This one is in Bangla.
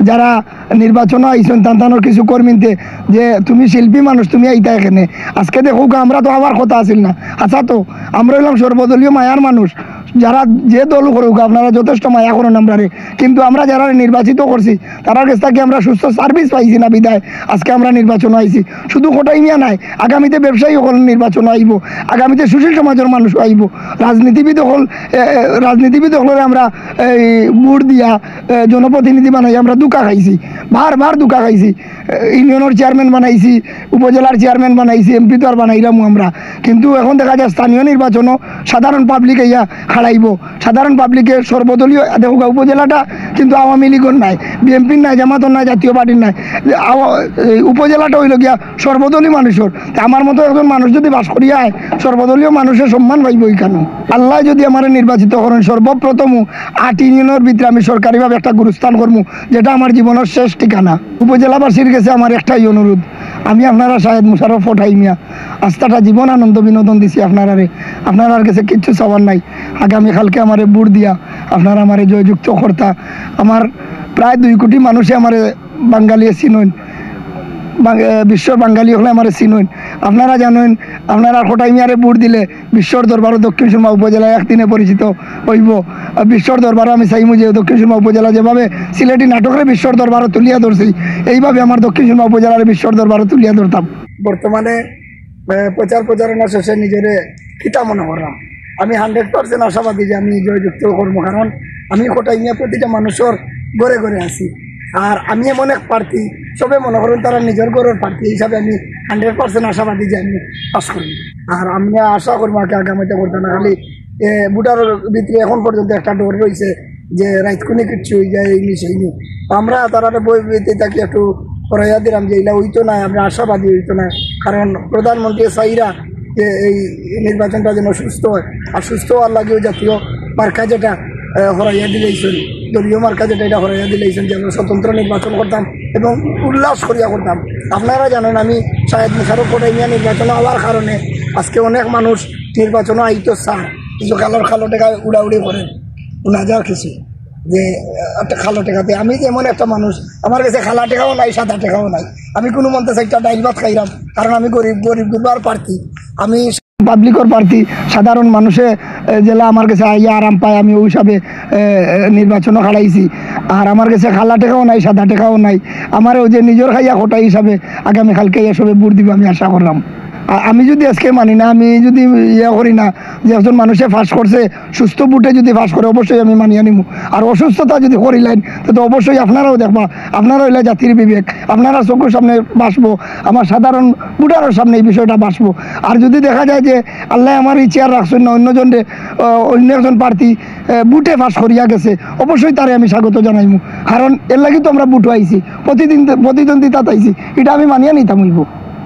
যারা নির্বাচন আইসন তান্তানোর কিছু কর্মীতে যে তুমি শিল্পী মানুষ, তুমি আইতা এখানে আজকে দেখো আমরা তো আবার কথা আসিল না। আচ্ছা, তো আমরা হইলাম সর্বদলীয় মায়ার মানুষ, যারা যে দল করুক আপনারা যথেষ্ট মায়া করেন আমরারে, কিন্তু আমরা যারা নির্বাচিত করছি তারা কাছ থেকে আমরা সুস্থ সার্ভিস পাইছি না বিদায় আজকে আমরা নির্বাচন আইছি। শুধু কোটাই মিয়া নাই, আগামীতে ব্যবসায়ী হল নির্বাচন আইব, আগামীতে সুশীল সমাজের মানুষ আইব, রাজনীতিবিদ হলে আমরা এই ভোট দিয়া জনপ্রতিনিধি বানাই আমরা দুকা খাইছি, বারবার দুকা খাইছি। ইউনিয়নের চেয়ারম্যান বানাইছি, উপজেলার চেয়ারম্যান বানাইছি, এমপি তো আর বানাইলাম আমরা। কিন্তু এখন দেখা যায় স্থানীয় নির্বাচনও সাধারণ পাবলিক ইয়া খাড়াইব, সাধারণ পাবলিকে সর্বদলীয় দেখো উপজেলাটা কিন্তু আওয়ামী লীগের নাই, বিএনপির নাই, জামাতর নাই, জাতীয় পার্টির নাই, উপজেলাটা হইল গিয়া সর্বদলীয় মানুষের। আমার মতো একজন মানুষ যদি বাস করিয়া হয় সর্বদলীয় মানুষের সম্মান পাইব। কেন আল্লাহ যদি আমার নির্বাচিত করেন, সর্বপ্রথম 8 ইউনিয়নের ভিতরে আমি সরকারিভাবে একটা গুরুস্থান করবো, যেটা আমার জীবনের শেষ ঠিকানা। উপজেলাবাসীর কাছে আমার একটাই অনুরোধ, আমি আপনারা শাহেদ মুশারফ ফঠাই মিয়া আস্থাটা জীবন আনন্দ বিনোদন দিছি আপনার কাছে কিচ্ছু চাওয়ার নাই। আগামীকালকে আমারে ভোট দিয়া আপনারা আমারে জয়যুক্ত কর্তা। আমার প্রায় 2 কোটি মানুষে আমারে বাঙালিয়ে চিনইন, বিশ্বর বাঙালি হলে আমার চিনুন। আপনারা জানেন আপনারা কোটাই মিয়ারে ভোট দিলে বিশ্বর দরবারও দক্ষিণ সুরমা উপজেলায় একদিনে পরিচিত হইব। বিশ্বর দরবারও আমি চাইমু যে দক্ষিণ সুরমা উপজেলা যেভাবে সিলেটি নাটকের বিশ্বর দরবারও তুলিয়া ধরছি, এইভাবে আমার দক্ষিণ সুরমা উপজেলার বিশ্বর দরবারও তুলিয়া ধরতাম। বর্তমানে প্রচারণা শেষে নিজেরে কিতা মনে করলাম, আমি 100% আশাবাদী যে আমি জয়যুক্ত করবো, কারণ আমি কোটাই মিয়া প্রতিটা মানুষের ঘরে ঘরে আছি। আর আমি এমন এক প্রার্থী, সবে মনে করেন তারা নিজের ঘরের প্রার্থী হিসাবে আমি 100% আশাবাদী যে আমি পাস করবো। আর আমি আশা করবো আগামীতে করতে না, খালি ভোটারের ভিতরে এখন পর্যন্ত একটা ডর রয়েছে যে রাইতকুনি কিচ্ছু হয়ে যায় ইংলিশ হয়নি। আমরা তারা বই বইতে থাকি একটু করাইয়া দিলাম যে এইটা হইতো না, আমরা আশাবাদী হইতো না, কারণ প্রধানমন্ত্রী চাইরা যে এই নির্বাচনটা যেন সুস্থ হয়। আর সুস্থ হওয়ার লাগেও জাতীয় মার্কা যেটা হরাইয়া দিলেইছেন, দলীয় মার্কা যেটা এটা হরাইয়া দিলেইছেন, যে আমরা স্বতন্ত্র নির্বাচন করতাম এবং উল্লাস করিয়া করতাম। আপনারা জানেন আমি শাহেদ মুশারফ কোটাই মিয়া নির্বাচন হওয়ার কারণে আজকে অনেক মানুষ নির্বাচনও আইতো চান, কিছু খালো টেকা উড়াউড়ি করেন, না যাওয়ার কিছু যে একটা খালো টেকাতে। আমি যেমন একটা মানুষ, আমার কাছে খালা টেকাও নাই, সাদা টেকাও নাই, আমি কোনো মন্ত্রে একটা ডাইল ভাত খাইলাম, কারণ আমি গরিব গুরবার প্রার্থী, আমি পাবলিকর প্রার্থী। সাধারণ মানুষে জেলা আমার কাছে আইয়া আরাম পায়, আমি ওই হিসাবে নির্বাচনও খাড়াইছি। আর আমার কাছে খালা টেকাও নাই, সাদা টেকাও নাই, আমার ওই যে নিজের খাইয়া খোটাই হিসাবে আগামীকালকে এসবে ভোট দিব আমি আশা করলাম। আমি যদি আজকে মানি না, আমি যদি করি না যে একজন মানুষে ফাঁস করছে, সুস্থ বুটে যদি ফাঁস করে অবশ্যই আমি মানিয়ে নিব। আর অসুস্থতা যদি করিলেন তো অবশ্যই আপনারাও দেখবা, আপনারা হইলে জাতির বিবেক, আপনারা চোখের সামনে বাসবো, আমার সাধারণ বুটারের সামনে এই বিষয়টা বাসবো। আর যদি দেখা যায় যে আল্লাহ আমার এই চেয়ার রাখছেন না, অন্য একজন প্রার্থী বুটে ফাঁস করিয়া গেছে, অবশ্যই তারে আমি স্বাগত জানাইমু, কারণ এর লাগি তো আমরা বুট আইছি, প্রতিদ্বন্দ্বিতা আইছি, এটা আমি মানিয়ে নিতাম হইব।